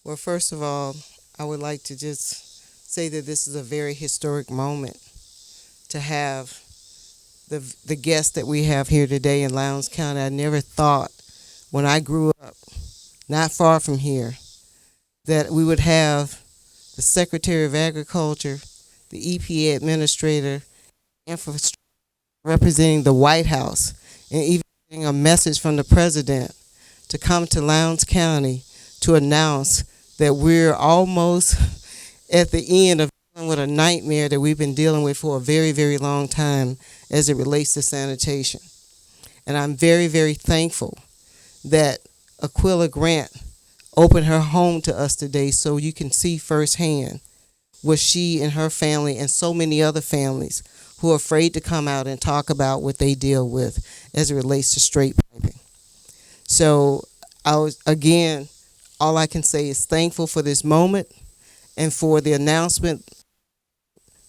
Well, first of all, I would like to just say that this is a very historic moment to have the guest that we have here today in Lowndes County. I never thought when I grew up, not far from here, that we would have the Secretary of Agriculture, the EPA Administrator, Infrastructure representing the White House, and even getting a message from the President to come to Lowndes County to announce that we're almost at the end of dealing with a nightmare that we've been dealing with for a very, very long time as it relates to sanitation. And I'm very, very thankful that Aquila Grant opened her home to us today so you can see firsthand what she and her family and so many other families who are afraid to come out and talk about what they deal with as it relates to straight piping. So again, all I can say is thankful for this moment and for the announcement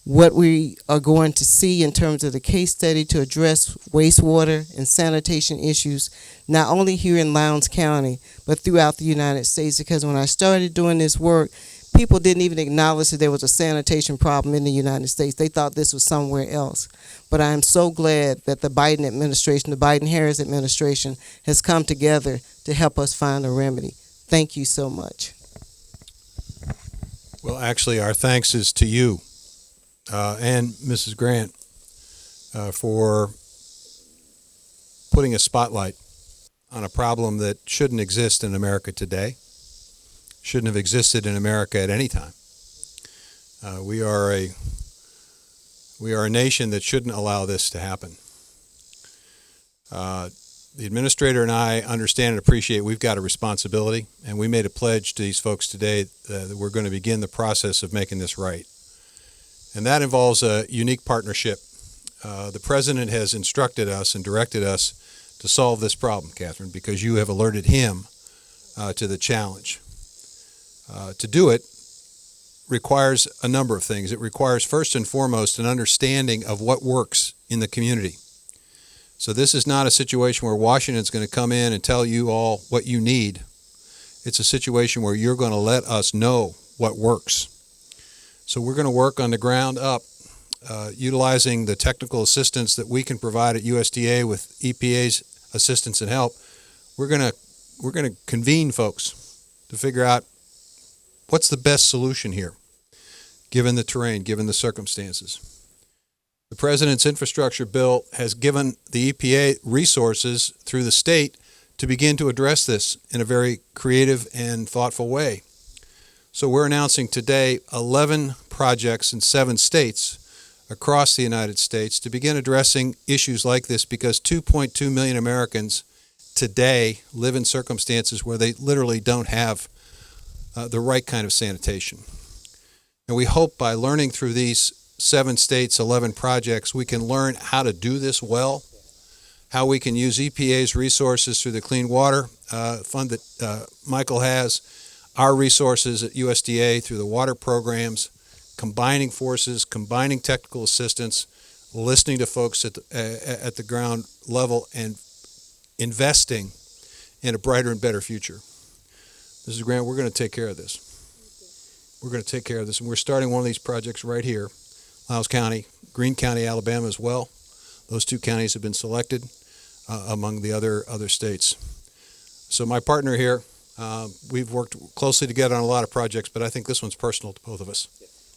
what we are going to see in terms of the case study to address wastewater and sanitation issues, not only here in Lowndes County, but throughout the United States. Because when I started doing this work, people didn't even acknowledge that there was a sanitation problem in the United States. They thought this was somewhere else. But I am so glad that the Biden administration, the Biden-Harris administration, has come together to help us find a remedy. Thank you so much. Well, actually, our thanks is to you and Mrs. Grant for putting a spotlight on a problem that shouldn't exist in America today, shouldn't have existed in America at any time. We are a nation that shouldn't allow this to happen. The administrator and I understand and appreciate we've got a responsibility, and we made a pledge to these folks today that we're going to begin the process of making this right. And that involves a unique partnership. The president has instructed us and directed us to solve this problem, Catherine, because you have alerted him to the challenge. To do it requires a number of things. It requires, first and foremost, an understanding of what works in the community. So this is not a situation where Washington's going to come in and tell you all what you need. It's a situation where you're going to let us know what works. So we're going to work on the ground up, utilizing the technical assistance that we can provide at USDA with EPA's assistance and help. We're going to convene folks to figure out what's the best solution here, given the terrain, given the circumstances. The President's infrastructure bill has given the EPA resources through the state to begin to address this in a very creative and thoughtful way. So we're announcing today 11 projects in 7 states across the United States to begin addressing issues like this, because 2.2 million Americans today live in circumstances where they literally don't have the right kind of sanitation. And we hope by learning through these 7 states, 11 projects, we can learn how to do this well, how we can use EPA's resources through the Clean Water Fund that Michael has, our resources at USDA through the water programs, combining forces, combining technical assistance, listening to folks at the ground level, and investing in a brighter and better future. Mrs. Grant, we're going to take care of this. We're going to take care of this, and we're starting one of these projects right here, Lowndes County, Greene County, Alabama as well. Those 2 counties have been selected among the other states. So my partner here, we've worked closely together on a lot of projects, but I think this one's personal to both of us.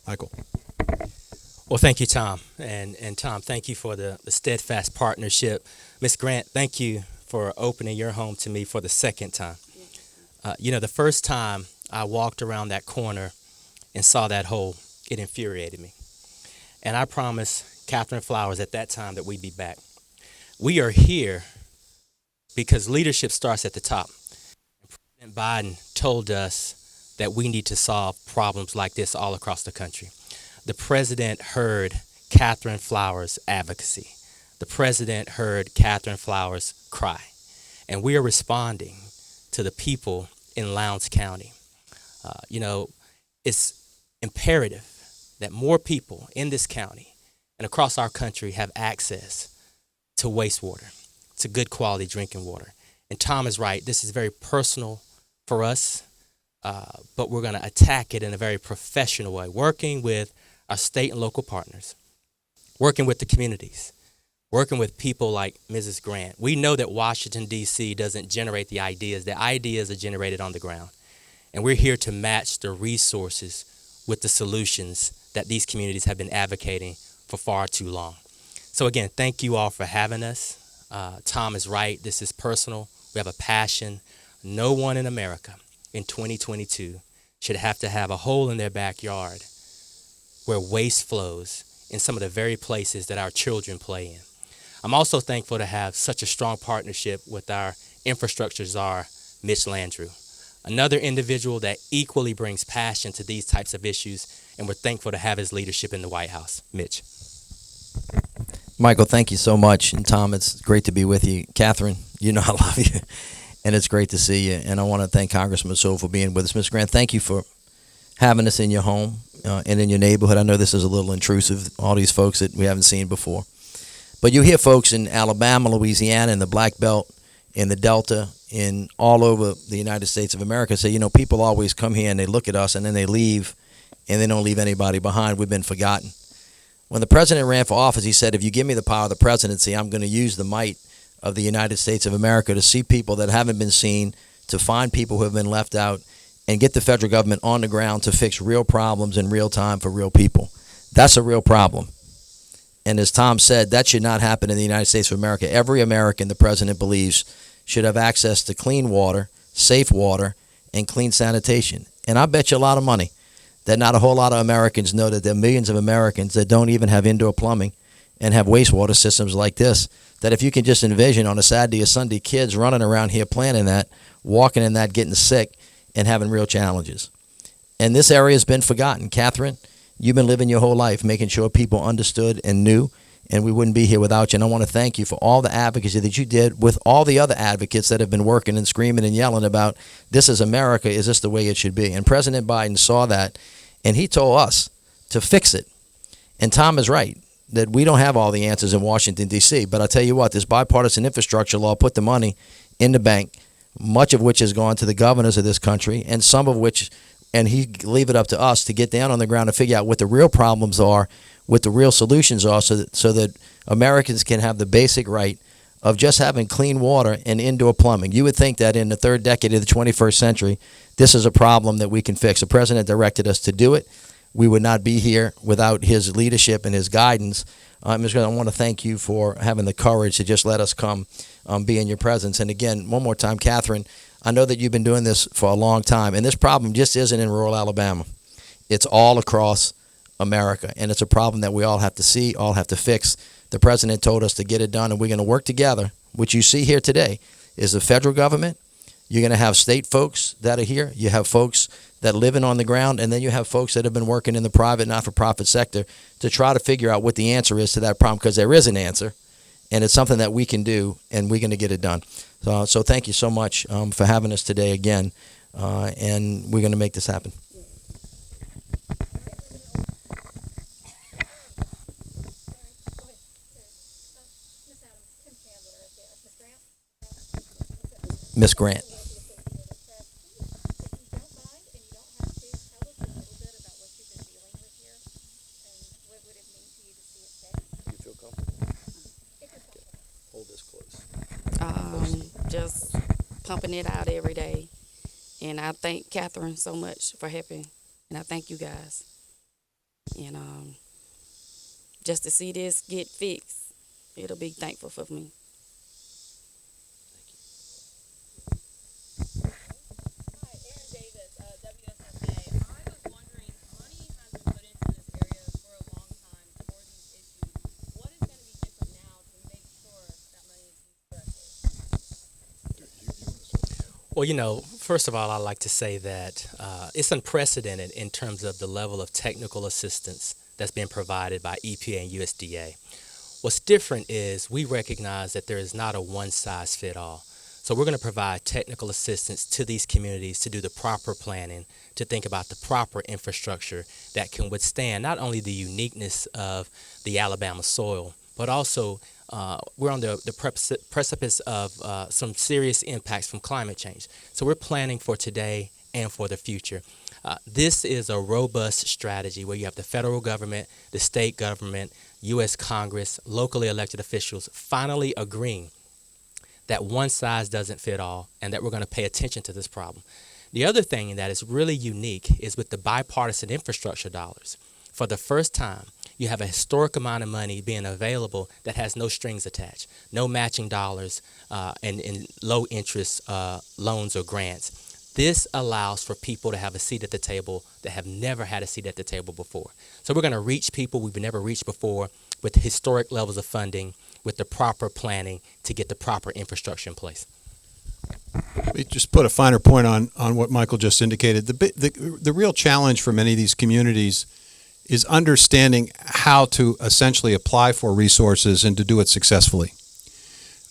Michael. Well, thank you, Tom. And Tom, thank you for the steadfast partnership. Ms. Grant, thank you for opening your home to me for the second time. The first time I walked around that corner and saw that hole, it infuriated me. And I promised Catherine Flowers at that time that we'd be back. We are here because leadership starts at the top. President Biden told us that we need to solve problems like this all across the country. The president heard Catherine Flowers' advocacy. The president heard Catherine Flowers cry. And we are responding to the people in Lowndes County. It's imperative that more people in this county and across our country have access to wastewater, to good quality drinking water. And Tom is right. This is very personal for us. but we're going to attack it in a very professional way, working with our state and local partners, working with the communities, working with people like Mrs. Grant. We know that Washington, D.C. doesn't generate the ideas. The ideas are generated on the ground. And we're here to match the resources with the solutions that these communities have been advocating for far too long. So again, thank you all for having us. Tom is right. This is personal. We have a passion. No one in America in 2022 should have to have a hole in their backyard where waste flows in some of the very places that our children play in. I'm also thankful to have such a strong partnership with our infrastructure czar, Mitch Landrieu, another individual that equally brings passion to these types of issues, and we're thankful to have his leadership in the White House. Mitch. Michael, thank you so much. And Tom, it's great to be with you. Catherine, you know I love you, and it's great to see you. And I want to thank Congressman Sewell for being with us. Ms. Grant, thank you for having us in your home and in your neighborhood. I know this is a little intrusive, all these folks that we haven't seen before. But you hear folks in Alabama, Louisiana, in the Black Belt, in the Delta, in all over the United States of America say, people always come here and they look at us and then they leave and they don't leave anybody behind. We've been forgotten. When the president ran for office, he said, if you give me the power of the presidency, I'm going to use the might of the United States of America to see people that haven't been seen, to find people who have been left out, and get the federal government on the ground to fix real problems in real time for real people. That's a real problem. And as Tom said, that should not happen in the United States of America. Every American, the president believes, should have access to clean water, safe water, and clean sanitation. And I bet you a lot of money that not a whole lot of Americans know that there are millions of Americans that don't even have indoor plumbing and have wastewater systems like this, that if you can just envision on a Saturday or Sunday kids running around here playing in that, walking in that, getting sick, and having real challenges. And this area has been forgotten. Catherine, you've been living your whole life making sure people understood and knew, and we wouldn't be here without you. And I want to thank you for all the advocacy that you did with all the other advocates that have been working and screaming and yelling about, this is America, is this the way it should be? And President Biden saw that, and he told us to fix it. And Tom is right, that we don't have all the answers in Washington, D.C., but I'll tell you what, this bipartisan infrastructure law put the money in the bank, much of which has gone to the governors of this country, and some of which, and he leave it up to us to get down on the ground and figure out what the real problems are, what the real solutions are, so that Americans can have the basic right of just having clean water and indoor plumbing. You would think that in the third decade of the 21st century, this is a problem that we can fix. The president directed us to do it. We would not be here without his leadership and his guidance. Ms. Grant, I want to thank you for having the courage to just let us come be in your presence. And again, one more time, Catherine, I know that you've been doing this for a long time, and this problem just isn't in rural Alabama. It's all across America, and it's a problem that we all have to see, all have to fix. The president told us to get it done, and we're going to work together. What you see here today is the federal government. You're going to have state folks that are here. You have folks that live in on the ground, and then you have folks that have been working in the private, not-for-profit sector to try to figure out what the answer is to that problem, because there is an answer, and it's something that we can do, and we're going to get it done. So thank you so much for having us today again, and we're going to make this happen. Miss Grant. Just pumping it out every day. And I thank Catherine so much for helping. And I thank you guys. And just to see this get fixed, it'll be thankful for me. Well, first of all, I'd like to say that it's unprecedented in terms of the level of technical assistance that's being provided by EPA and USDA. What's different is we recognize that there is not a one-size-fits-all. So we're going to provide technical assistance to these communities to do the proper planning, to think about the proper infrastructure that can withstand not only the uniqueness of the Alabama soil, but also we're on the precipice of some serious impacts from climate change. So we're planning for today and for the future. This is a robust strategy where you have the federal government, the state government, U.S. Congress, locally elected officials finally agreeing that one size doesn't fit all and that we're going to pay attention to this problem. The other thing that is really unique is with the bipartisan infrastructure dollars. For the first time, you have a historic amount of money being available that has no strings attached, no matching dollars, and low interest loans or grants. This allows for people to have a seat at the table that have never had a seat at the table before. So we're going to reach people we've never reached before with historic levels of funding, with the proper planning to get the proper infrastructure in place. Let me just put a finer point on what Michael just indicated. The real challenge for many of these communities is understanding how to essentially apply for resources and to do it successfully.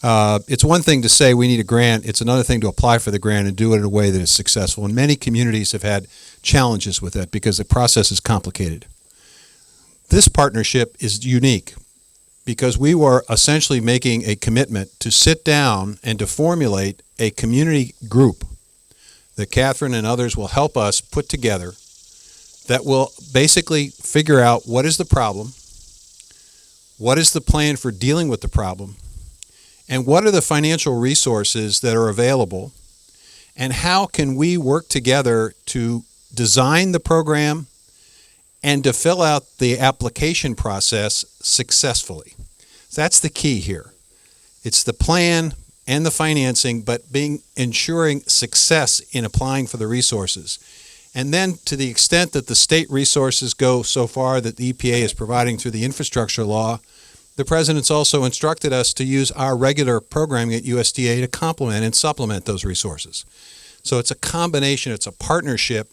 It's one thing to say we need a grant. It's another thing to apply for the grant and do it in a way that is successful. And many communities have had challenges with that because the process is complicated. This partnership is unique because we were essentially making a commitment to sit down and to formulate a community group that Catherine and others will help us put together that will basically figure out what is the problem, what is the plan for dealing with the problem, and what are the financial resources that are available, and how can we work together to design the program and to fill out the application process successfully. That's the key here. It's the plan and the financing, but ensuring success in applying for the resources. And then to the extent that the state resources go so far that the EPA is providing through the infrastructure law, the President's also instructed us to use our regular programming at USDA to complement and supplement those resources. So it's a combination, it's a partnership.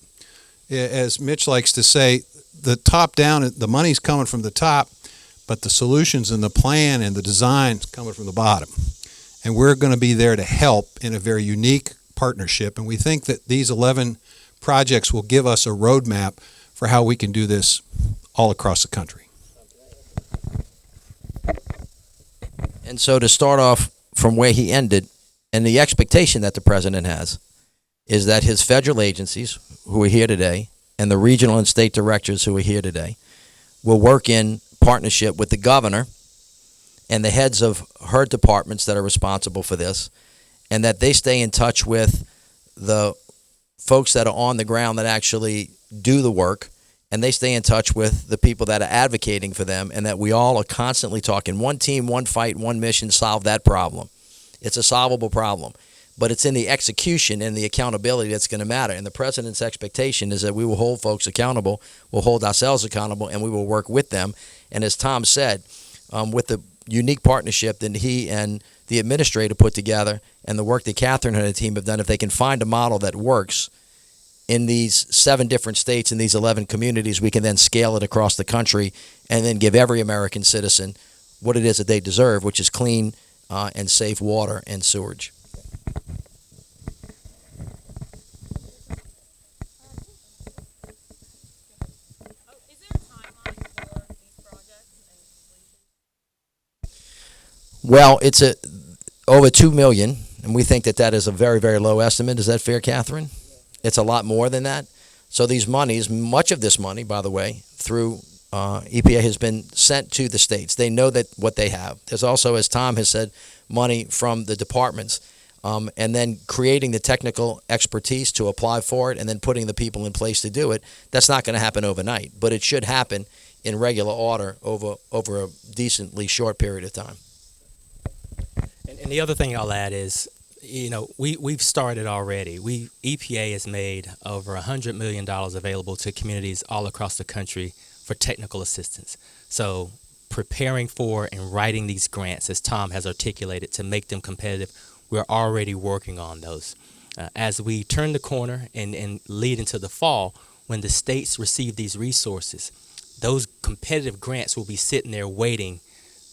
As Mitch likes to say, the top down, the money's coming from the top, but the solutions and the plan and the design is coming from the bottom. And we're going to be there to help in a very unique partnership. And we think that these 11 projects will give us a roadmap for how we can do this all across the country. And so to start off from where he ended, and the expectation that the President has is that his federal agencies who are here today and the regional and state directors who are here today will work in partnership with the governor and the heads of her departments that are responsible for this, and that they stay in touch with the folks that are on the ground that actually do the work, and they stay in touch with the people that are advocating for them, and that we all are constantly talking one team, one fight, one mission, solve that problem. It's a solvable problem, but it's in the execution and the accountability that's going to matter. And the President's expectation is that we will hold folks accountable, we'll hold ourselves accountable, and we will work with them. And as Tom said, with the unique partnership that he and the administrator put together and the work that Catherine and her team have done, if they can find a model that works in these 7 different states and these 11 communities, we can then scale it across the country and then give every American citizen what it is that they deserve, which is clean and safe water and sewage. Well, it's over $2 million, and we think that is a very, very low estimate. Is that fair, Catherine? It's a lot more than that. So these monies, much of this money, by the way, through EPA has been sent to the states. They know that what they have. There's also, as Tom has said, money from the departments, and then creating the technical expertise to apply for it and then putting the people in place to do it. That's not going to happen overnight, but it should happen in regular order over a decently short period of time. And the other thing I'll add is, we've started already. EPA has made over $100 million available to communities all across the country for technical assistance. So preparing for and writing these grants, as Tom has articulated, to make them competitive, we're already working on those. As we turn the corner and lead into the fall, when the states receive these resources, those competitive grants will be sitting there waiting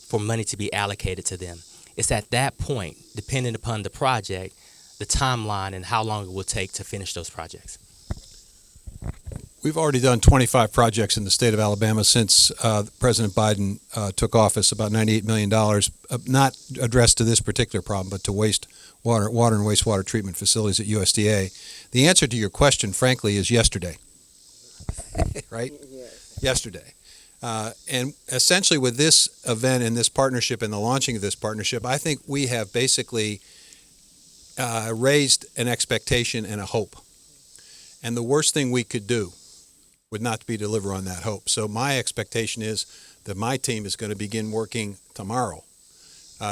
for money to be allocated to them. It's at that point, depending upon the project, the timeline and how long it will take to finish those projects. We've already done 25 projects in the state of Alabama since President Biden took office, about $98 million, not addressed to this particular problem, but to water and wastewater treatment facilities at USDA. The answer to your question, frankly, is yesterday, right? Yes. Yesterday. And essentially with this event and this partnership and the launching of this partnership, I think we have basically raised an expectation and a hope. And the worst thing we could do would not be deliver on that hope. So my expectation is that my team is going to begin working tomorrow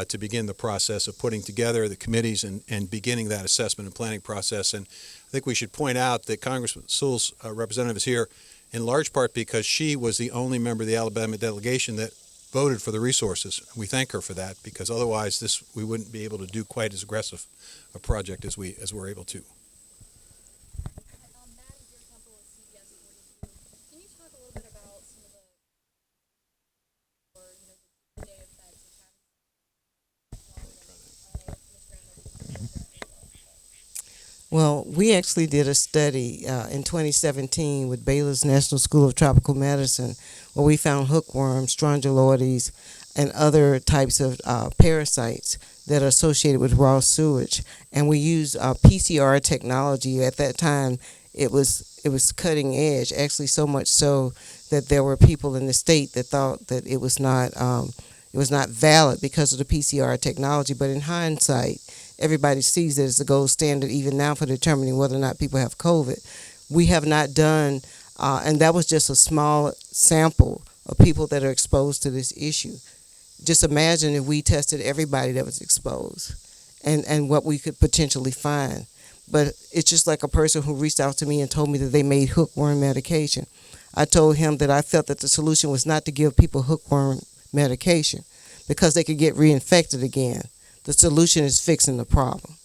to begin the process of putting together the committees and beginning that assessment and planning process. And I think we should point out that Congressman Sewell's representative is here in large part because she was the only member of the Alabama delegation that voted for the resources. We thank her for that because otherwise we wouldn't be able to do quite as aggressive a project as we're able to. Well, we actually did a study in 2017 with Baylor's National School of Tropical Medicine where we found hookworms, strongyloides, and other types of parasites that are associated with raw sewage. And we used PCR technology. At that time, it was cutting edge, actually so much so that there were people in the state that thought that it was not valid because of the PCR technology. But in hindsight, everybody sees that it's the gold standard even now for determining whether or not people have COVID. We have not done, and that was just a small sample of people that are exposed to this issue. Just imagine if we tested everybody that was exposed and what we could potentially find. But it's just like a person who reached out to me and told me that they made hookworm medication. I told him that I felt that the solution was not to give people hookworm medication because they could get reinfected again. The solution is fixing the problem.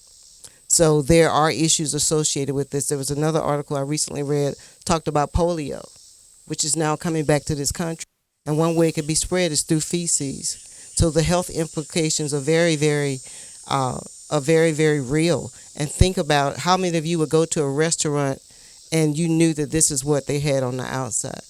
So there are issues associated with this. There was another article I recently read talked about polio, which is now coming back to this country. And one way it can be spread is through feces. So the health implications are very, very real. And think about how many of you would go to a restaurant and you knew that this is what they had on the outside.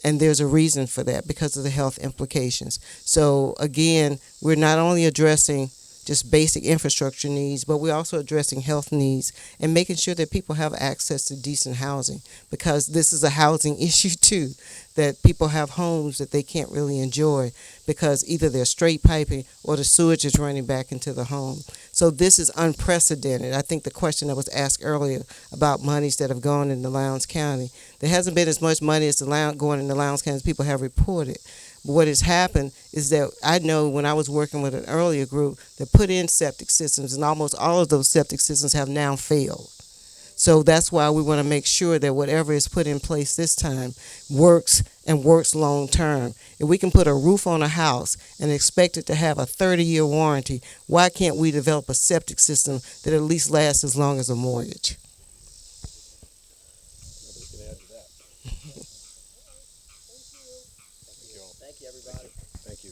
And there's a reason for that because of the health implications. So again, we're not only addressing just basic infrastructure needs, but we're also addressing health needs and making sure that people have access to decent housing because this is a housing issue too, that people have homes that they can't really enjoy because either they're straight piping or the sewage is running back into the home. So this is unprecedented. I think the question that was asked earlier about monies that have gone into Lowndes County, there hasn't been as much money as going into Lowndes County as people have reported. But what has happened is that I know when I was working with an earlier group that put in septic systems, and almost all of those septic systems have now failed. So that's why we want to make sure that whatever is put in place this time works and works long term. If we can put a roof on a house and expect it to have a 30-year warranty, why can't we develop a septic system that at least lasts as long as a mortgage? Thank you, everybody. Thank you.